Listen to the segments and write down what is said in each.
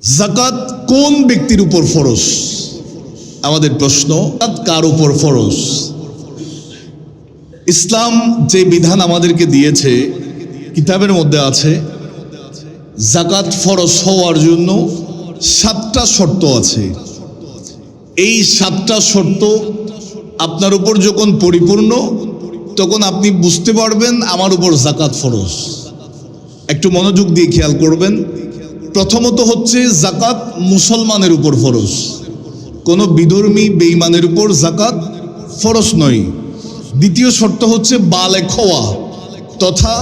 যাকাত কোন ব্যক্তির উপর ফরজ? আমাদের প্রশ্ন, কার উপর ফরজ? ইসলাম যে বিধান আমাদেরকে দিয়েছে, কিতাবের মধ্যে আছে যাকাত ফরজ হওয়ার জন্য 7টা শর্ত আছে। এই 7টা শর্ত আপনার উপর যখন পরিপূর্ণ, তখন আপনি বুঝতে পারবেন আমার উপর যাকাত ফরজ। একটু মনোযোগ দিয়ে খেয়াল করবেন। প্রথমত হচ্ছে যাকাত মুসলমানের উপর ফরজ, কোনো বিধর্মী বেঈমানের উপর যাকাত ফরজ নয়। দ্বিতীয় শর্ত হচ্ছে বালেগ হওয়া তথা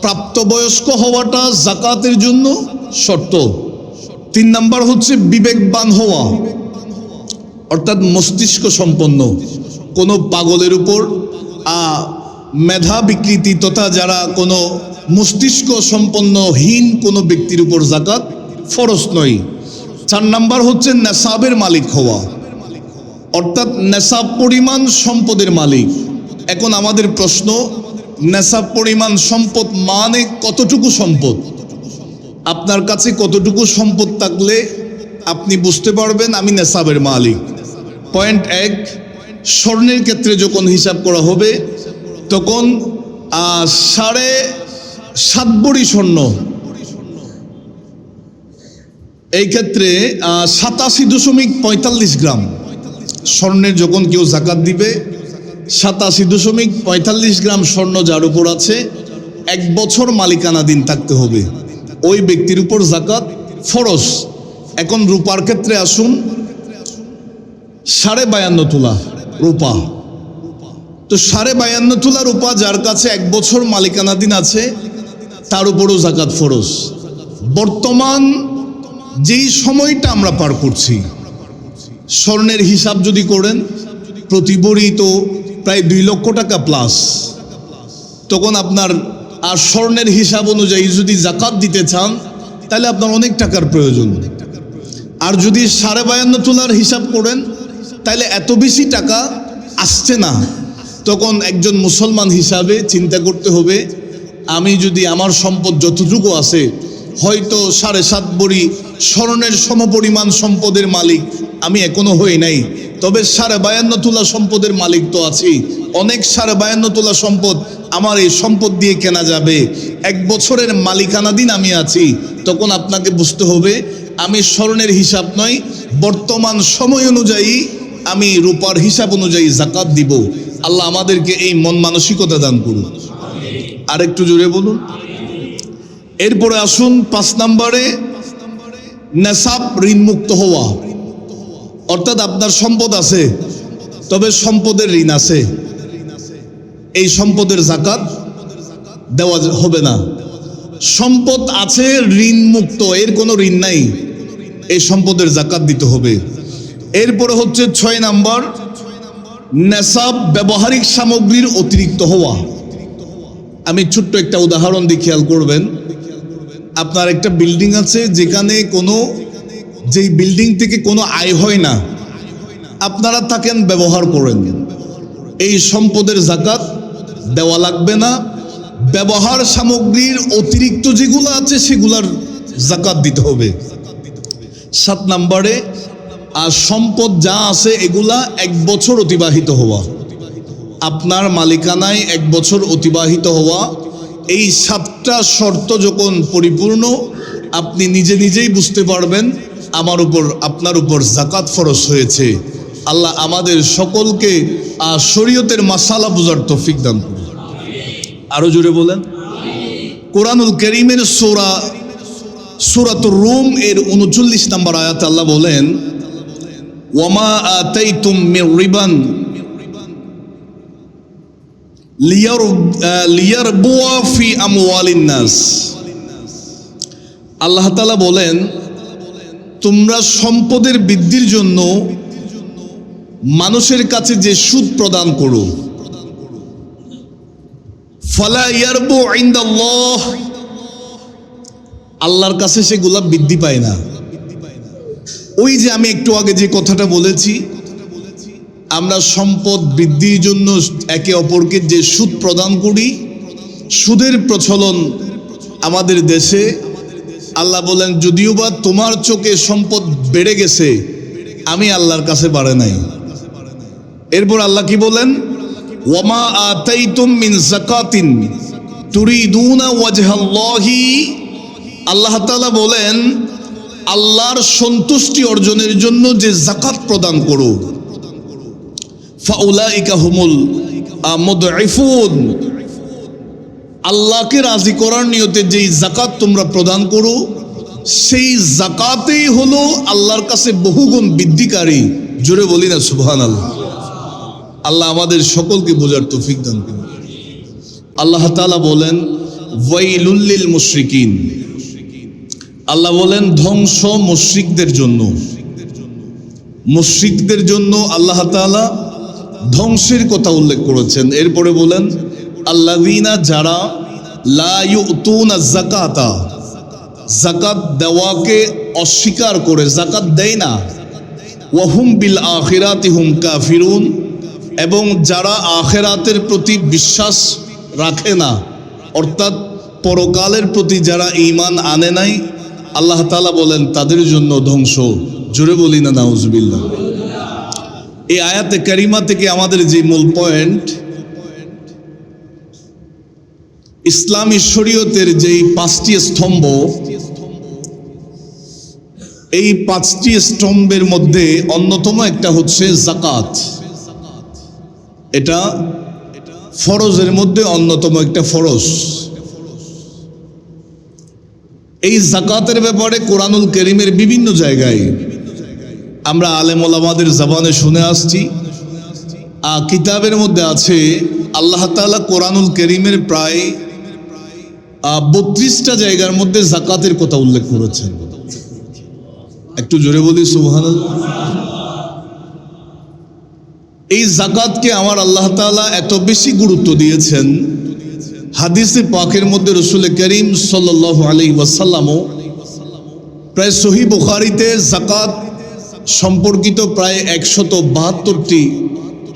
প্রাপ্তবয়স্ক হওয়াটা যাকাতের জন্য শর্ত। 3 নাম্বার হচ্ছে বিবেকবান হওয়া, অর্থাৎ মস্তিষ্ক সম্পন্ন। কোনো পাগলের উপর মেধা বিকৃতি তথা যারা কোনো মস্তিষ্ক সম্পন্নহীন কোনো ব্যক্তির উপর যাকাত ফরজ নয়। 4 নাম্বার হচ্ছে নেশাবের মালিক হওয়া, অর্থাৎ নেশাব পরিমাণ সম্পদের মালিক। এখন আমাদের প্রশ্ন, নেশাব পরিমাণ সম্পদ মানে কতটুকু সম্পদ? আপনার কাছে কতটুকু সম্পদ থাকলে আপনি বুঝতে পারবেন আমি নেশাবের মালিক? পয়েন্ট 1, স্বর্ণের ক্ষেত্রে যখন হিসাব করা হবে তখন 7.5 ভরি স্বর্ণ, এই ক্ষেত্রে 87.45 গ্রাম স্বর্ণের যখন কেউ যাকাত দিবে, 87.45 গ্রাম স্বর্ণ যার উপর আছে 1 বছর মালিকানাধীন থাকতে হবে, ওই ব্যক্তির উপর যাকাত ফরজ। এখন রূপার ক্ষেত্রে আসুন, 52.5 তোলা রূপা, তো 52.5 তোলা রূপা যার কাছে 1 বছর মালিকানাধীন আছে তার উপরও যাকাত ফরজ। বর্তমান যেই সময়টা আমরা পার করছি, স্বর্ণের হিসাব যদি করেন প্রতি ভরি তো প্রায় 2 লক্ষ টাকা প্লাস, তখন আপনার আর স্বর্ণের হিসাব অনুযায়ী যদি যাকাত দিতে চান তাহলে আপনার অনেক টাকার প্রয়োজন। আর যদি 52.5 তোলার হিসাব করেন তাহলে এত বেশি টাকা আসছে না। তখন একজন মুসলমান হিসাবে চিন্তা করতে হবে, আমি যদি আমার সম্পদ যতটুকু আছে, হয়তো 7.5 ভরি স্বর্ণের সমপরিমাণ সম্পদের মালিক আমি এখনো হই নাই, তবে 52.5 তোলা সম্পদের মালিক তো আছি। অনেক 52.5 তোলা সম্পদ আমার এই সম্পদ দিয়ে কেনা যাবে, 1 বছরের মালিকানাধীন আমি আছি। তখন আপনাকে বুঝতে হবে আমি স্বর্ণের হিসাব নয়, বর্তমান সময় অনুযায়ী আমি রূপার হিসাব অনুযায়ী যাকাত দিব। আল্লাহ আমাদেরকে এই মন মানসিকতা দান করুন। আর একটু জোরে বলুন। এরপরে আসুন 5 নম্বরে, নেশাব ঋণমুক্ত হওয়া, অর্থাৎ আপনার সম্পদ আছে তবে সম্পদের ঋণ আছে, এই সম্পদের যাকাত দেওয়া হবে না। সম্পদ আছে ঋণ মুক্ত, এর কোনো ঋণ নাই, এই সম্পদের যাকাত দিতে হবে। এরপরে হচ্ছে 6 নাম্বার, নেশাব ব্যবহারিক সামগ্রীর অতিরিক্ত হওয়া। আমি ছোট্ট একটা উদাহরণ দিয়ে খেয়াল করবেন। আপনার একটা বিল্ডিং আছে যেখানে যেই বিল্ডিং থেকে কোনো আয় হয় না, আপনারা থাকেন ব্যবহার করেন, এই সম্পদের যাকাত দেওয়া লাগবে না। ব্যবহার সামগ্রীর অতিরিক্ত যেগুলো আছে সেগুলার যাকাত দিতে হবে। 7 নম্বরে, আর সম্পদ যা আছে এগুলা 1 বছর অতিবাহিত হওয়া, আপনার মালিকানায় 1 বছর অতিবাহিত হওয়া। এই 7টা শর্ত যখন পরিপূর্ণ, আপনি নিজে নিজেই বুঝতে পারবেন আপনার উপর যাকাত ফরজ হয়েছে। আল্লাহ আমাদের সকলকে শরীয়তের মাসালা বুঝার তৌফিক দান করুন। আরো জোরে বলেন। কোরআনুল কারীমের সূরাতুর রুম এর 39 নম্বর আয়াতে আল্লাহ বলেন, ওয়ামা আতাইতুম মির রিবান লিয়ারবুয়া ফি আমওয়ালিন নাস। আল্লাহ তাআলা বলেন, তোমরা সম্পদের বৃদ্ধির জন্য মানুষের কাছে যে সুদ প্রদান করো, ফালা ইয়ারবু ইনদাল্লাহ, আল্লাহর কাছে সেগুলা বৃদ্ধি পায় না। ওই যে আমি একটু আগে যে কথাটা বলেছি, আমরা সম্পদ বৃদ্ধির জন্য একে অপরকে যে সুদ প্রদান করি, সুদের প্রচলন আমাদের দেশে আল্লাহ বলেন যদিও বা তোমার চোখে সম্পদ বেড়ে গেছে, আমি আল্লাহর কাছে বাড়ে নাই। এরপর আল্লাহ কি বলেন, ওয়ামা আতাইতুম মিন যাকাতিন তুরিদুনা ওয়াজহাল্লাহি, আল্লাহ তাআলা বলেন আল্লাহর সন্তুষ্টি অর্জনের জন্য যে যাকাত প্রদান করো, ফাউলাইকা হুমুল মুদঈফুন, আল্লাহকে রাজি করার নিয়তে যেই যাকাত তোমরা প্রদান করো, সেই যাকাতেই হলো আল্লাহর কাছে বহুগুণ বৃদ্ধিকারী। জোরে বলি না সুবহানাল্লাহ। আল্লাহ আমাদের সকলকে বোঝার তৌফিক দান করুন। আল্লাহ তাআলা বলেন ওয়াইলুল লিল মুশরিকিন, আল্লাহ বলেন ধ্বংস মুশরিকদের জন্য। মুশরিকদের জন্য আল্লাহ তাআলা ধ্বংসের কথা উল্লেখ করেছেন। এরপরে বলেন আল্লাযীনা, যারা লা ইউতুনা যাকাতা, যাকাত দেওয়াকে অস্বীকার করে, যাকাত দেয় না, ওয়া হুম বিল আখিরাতি হুম কাফিরুন, এবং যারা আখিরাতের প্রতি বিশ্বাস রাখে না, অর্থাৎ পরকালের প্রতি যারা ঈমান আনে নাই, আল্লাহ তাআলা বলেন তাদের জন্য ধ্বংস। জোরে বলি না নাউজুবিল্লাহ। এই আয়াতে কারিমা থেকে আমাদের যে মূল পয়েন্ট, ইসলামী শরীয়তের যেই 5টি স্তম্ভ, এই 5টি স্তম্ভের মধ্যে অন্যতম একটা হচ্ছে যাকাত। এটা ফরজের মধ্যে অন্যতম একটা ফরজ। এই যাকাতের ব্যাপারে কোরআনুল কারীমের বিভিন্ন জায়গায় আমরা আলেম ওলামাদের জবানে শুনে আসছি, কিতাবের মধ্যে আছে। আল্লাহ তাআলা কোরআনুল কারীমের প্রায় 32টা জায়গার মধ্যে যাকাতের কথা উল্লেখ করেছেন। একটু জোরে বলি সুবহানাল্লাহ। এই যাকাতকে আমার আল্লাহ তাআলা এত বেশি গুরুত্ব দিয়েছেন, হাদিসে পাকের মধ্যে রাসূল করিম সাল্লাল্লাহু আলাইহি ওয়াসাল্লামও প্রায় সহিহ বুখারীতে যাকাত সম্পর্কিত প্রায় 172টি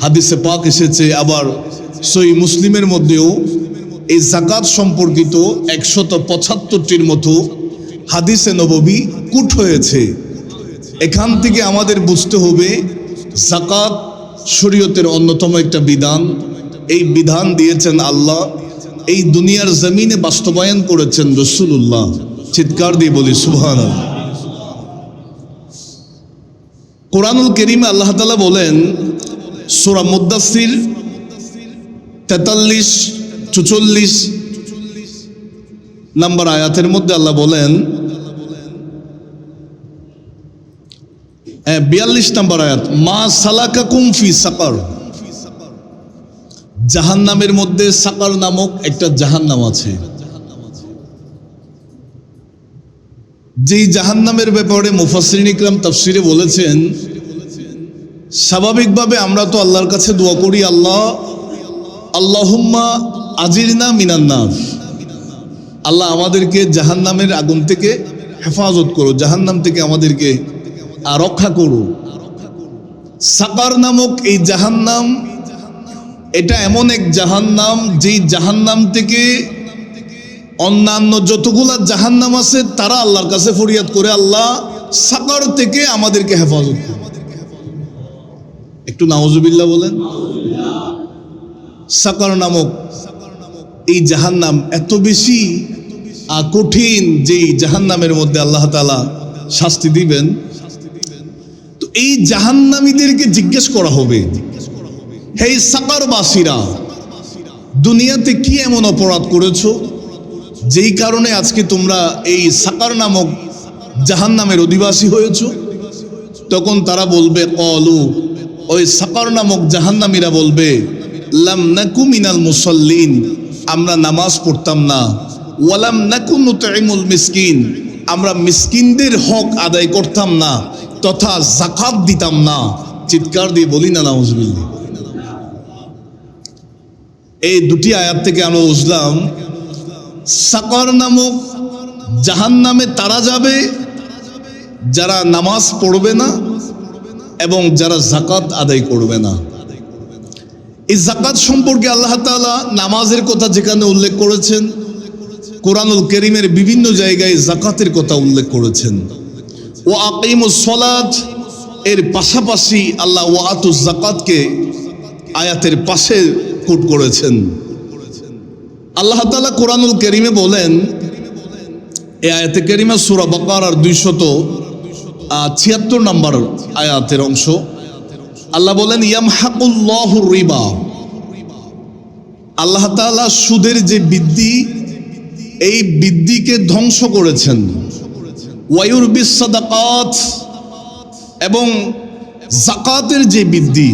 হাদিসে পাক এসেছে। আবার সহিহ মুসলিমের মধ্যেও এই যাকাত সম্পর্কিত 175টির মতো হাদিসে নববী কুট হয়েছে। এখান থেকে আমাদের বুঝতে হবে যাকাত শরীয়তের অন্যতম একটা বিধান। এই বিধান দিয়েছেন আল্লাহ, এই দুনিয়ার জমিনে বাস্তবায়ন করেছেন রাসূলুল্লাহ। চিৎকার দিয়ে বলি সুবহানাল্লাহ। কোরআনুল কারীমে আল্লাহ তাআলা বলেন সূরা মুদ্দাসসির 43-44 নম্বর আয়াতের মধ্যে আল্লাহ বলেন, 42 নম্বর আয়াত, মা সালাকাকুম ফি সাকার, জাহান্নামের মধ্যে সাকার নামক একটা জাহান্নাম আছে। যেই জাহান্নামের ব্যাপারে মুফাসসিরিন ইকরাম তাফসিরে বলেছেন, স্বাভাবিকভাবে আমরা তো আল্লাহর কাছে দোয়া করি, আল্লাহুম্মা আজিরনা মিনান নার, আল্লাহ আমাদেরকে জাহান্নামের আগুন থেকে হেফাজত করো, জাহান্নাম থেকে আমাদেরকে রক্ষা করো। সাকার নামক এই জাহান্নাম, এটা এমন এক জাহান্নাম যেই জাহান্নাম থেকে অন্যান্য যতগুলা জাহান্নাম আছে তারা আল্লাহর কাছে ফরিয়াদ করে, আল্লাহ সাকার থেকে আমাদেরকে হেফাজত করো। একটু নাউজুবিল্লাহ বলেন। সাকার নামক এই জাহান্নাম এত বেশি কঠিন, যেই জাহান্নামের মধ্যে আল্লাহ তাআলা শাস্তি দিবেন। তো এই জাহান্নামীদেরকে জিজ্ঞেস করা হবে, হে সাকারবাসীরা, দুনিয়াতে কি এমন অপরাধ করেছো যেই কারণে আজকে তোমরা এই সাকার নামক জাহান্নামের অধিবাসী হয়েছো? তখন তারা বলবে, ক্বালু, ওই সাকার নামক জাহান্নামীরা বলবে, লাম নাকু মিনাল মুসাল্লিন, আমরা নামাজ পড়তাম না, ওয়ালাম নাকু নুতঈমুল মিসকিন, আমরা মিসকিনদের হক আদায় করতাম না, তথা যাকাত দিতাম না। চিৎকার দিয়ে বলি না নাউজুবিল্লাহ। এই দুটি আয়াত থেকে আমরা বুঝলাম সাকার নামক জাহান্নামে তারা যাবে যারা নামাজ পড়বে না এবং যারা যাকাত আদায় করবে না। এই যাকাত সম্পর্কে আল্লাহ তাআলা নামাজের কথা যেখানে উল্লেখ করেছেন, কোরআনুল কারীমের বিভিন্ন জায়গায় যাকাতের কথা উল্লেখ করেছেন। ওয়া আকিমুস সালাত এর পাশাপাশি আল্লাহ ওয়া আতুজ যাকাতকে আয়াতের পাশে কোট করেছেন। আল্লাহ তাআলা কোরআনুল কারীমে বলেন, এই আয়াতে কারিমা সূরা বাকারার 276 নম্বর আয়াতের অংশ, আল্লাহ বলেন ইয়ামহাকুল্লাহুর রিবা, আল্লাহ তাআলা সুদের যে বৃদ্ধি, এই বৃদ্ধিকে ধ্বংস করেছেন। ওয়ায়ুরবিস সাদাকাত, এবং যাকাতের যে বৃদ্ধি,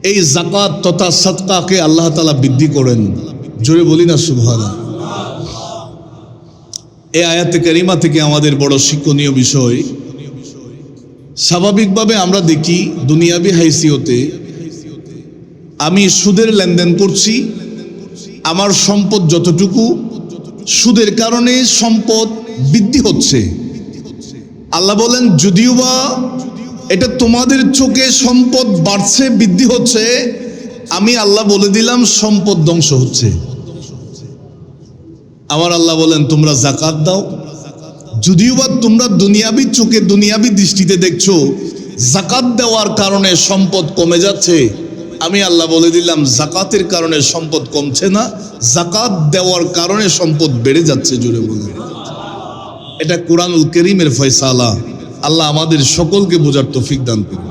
এই যাকাত তথা সাদকাকে আল্লাহ তাআলা বৃদ্ধি করেন। জোরে বলি না সুবহানাল্লাহ। এই আয়াতে কারিমা থেকে আমাদের বড় শিক্ষণীয় বিষয়, স্বাভাবিকভাবে আমরা দেখি দুনিয়াবি হাইসিয়তে আমি সুদের লেনদেন করছি, আমার সম্পদ যতটুকু, সুদের কারণে সম্পদ বৃদ্ধি হচ্ছে। আল্লাহ বলেন যদিও বা এটা তোমাদের চোখে সম্পদ বাড়ছে, বৃদ্ধি হচ্ছে, আমি আল্লাহ বলে দিলাম সম্পদ ধ্বংস হচ্ছে। আমার আল্লাহ বলেন তোমরা যাকাত দাও, যদিও বা তোমরা দুনিয়াবি চোখে দুনিয়াবি দৃষ্টিতে দেখছো যাকাত দেওয়ার কারণে সম্পদ কমে যাচ্ছে, আমি আল্লাহ বলে দিলাম যাকাতের কারণে সম্পদ কমছে না, যাকাত দেওয়ার কারণে সম্পদ বেড়ে যাচ্ছে। জোরে বলে, এটা কোরআনুল কারীমের ফয়সালা। আল্লাহ আমাদের সকলকে বোঝার তৌফিক দান করুন।